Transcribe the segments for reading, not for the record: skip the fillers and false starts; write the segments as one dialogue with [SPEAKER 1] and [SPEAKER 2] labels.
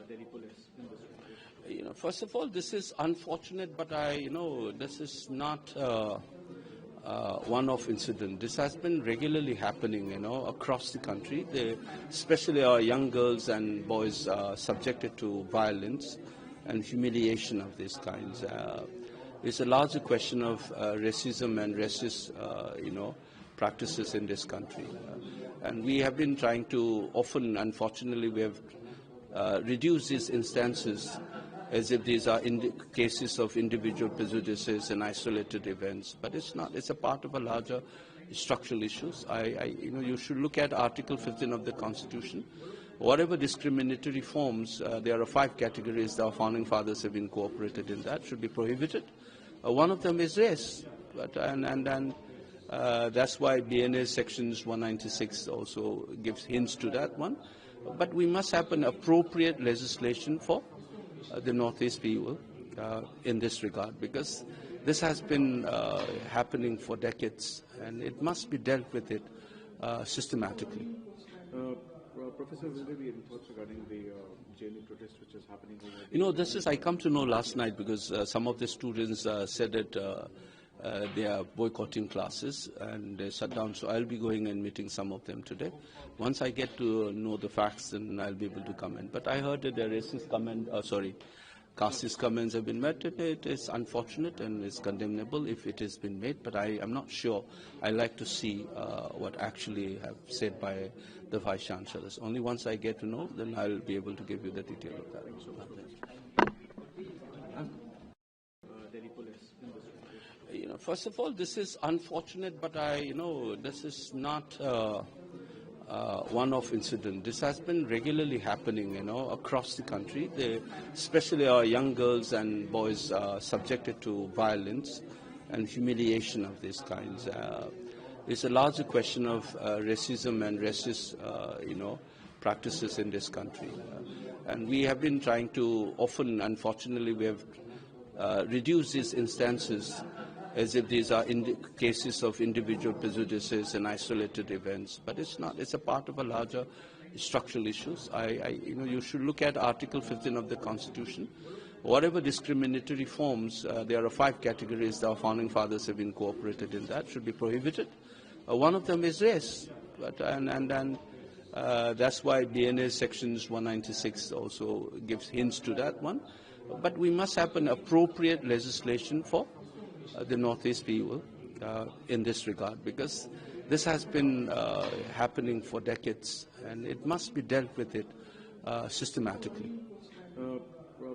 [SPEAKER 1] Delhi police in this situation?
[SPEAKER 2] First of all, this is unfortunate, but this is not one-off incident. This has been regularly happening, across the country. Especially our young girls and boys are subjected to violence and humiliation of these kinds. It's a larger question of racism and racist, practices in this country. And we have been trying to, often, unfortunately, we have reduced these instances as if these are cases of individual prejudices and isolated events. But it's not. It's a part of a larger structural issues. You should look at Article 15 of the Constitution. Whatever discriminatory forms, there are 5 categories our founding fathers have incorporated in that, should be prohibited. One of them is race. That's why BNA sections 196 also gives hints to that one. But we must have an appropriate legislation for the Northeast people in this regard, because this has been happening for decades, and it must be dealt with it systematically.
[SPEAKER 1] Professor, will there be any thoughts regarding the JNU protest which is happening?
[SPEAKER 2] I come to know last night because some of the students said that they are boycotting classes and they shut down. So I'll be going and meeting some of them today. Once I get to know the facts, then I'll be able to comment. But I heard that the racist casteist comments have been made. It is unfortunate and it's condemnable if it has been made, but I am not sure. I like to see what actually have said by the Vice Chancellors. Only once I get to know, then I'll be able to give you the detail of that.
[SPEAKER 1] Delhi police in this situation?
[SPEAKER 2] First of all, this is unfortunate, but this is not one-off incident. This has been regularly happening, across the country. Especially our young girls and boys are subjected to violence and humiliation of these kinds. It's a larger question of racism and racist, practices in this country. And we have been trying to, often, unfortunately, we have reduced these instances as if these are cases of individual prejudices and isolated events. But it's not. It's a part of a larger structural issues. You should look at Article 15 of the Constitution. Whatever discriminatory forms, there are 5 categories our founding fathers have incorporated in that, should be prohibited. One of them is race. That's why BNA sections 196 also gives hints to that one. But we must have an appropriate legislation for the Northeast people in this regard, because this has been happening for decades, and it must be dealt with it systematically.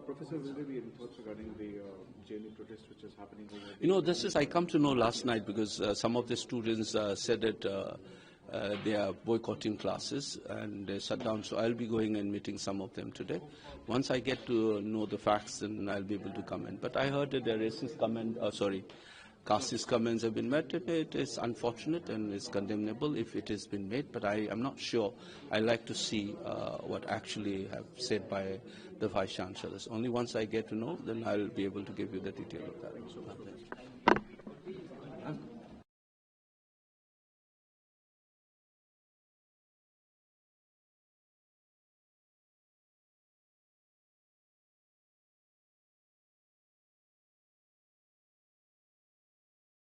[SPEAKER 1] Professor, will there be any thoughts regarding the JNU protest which is happening?
[SPEAKER 2] I come to know last night because some of the students said that they are boycotting classes and they shut down. So I'll be going and meeting some of them today. Once I get to know the facts, then I'll be able to comment. But I heard that the racist casteist comments have been made. It is unfortunate and it's condemnable if it has been made, but I am not sure. I like to see what actually have said by the Vice Chancellors. Only once I get to know, then I'll be able to give you the detail of that.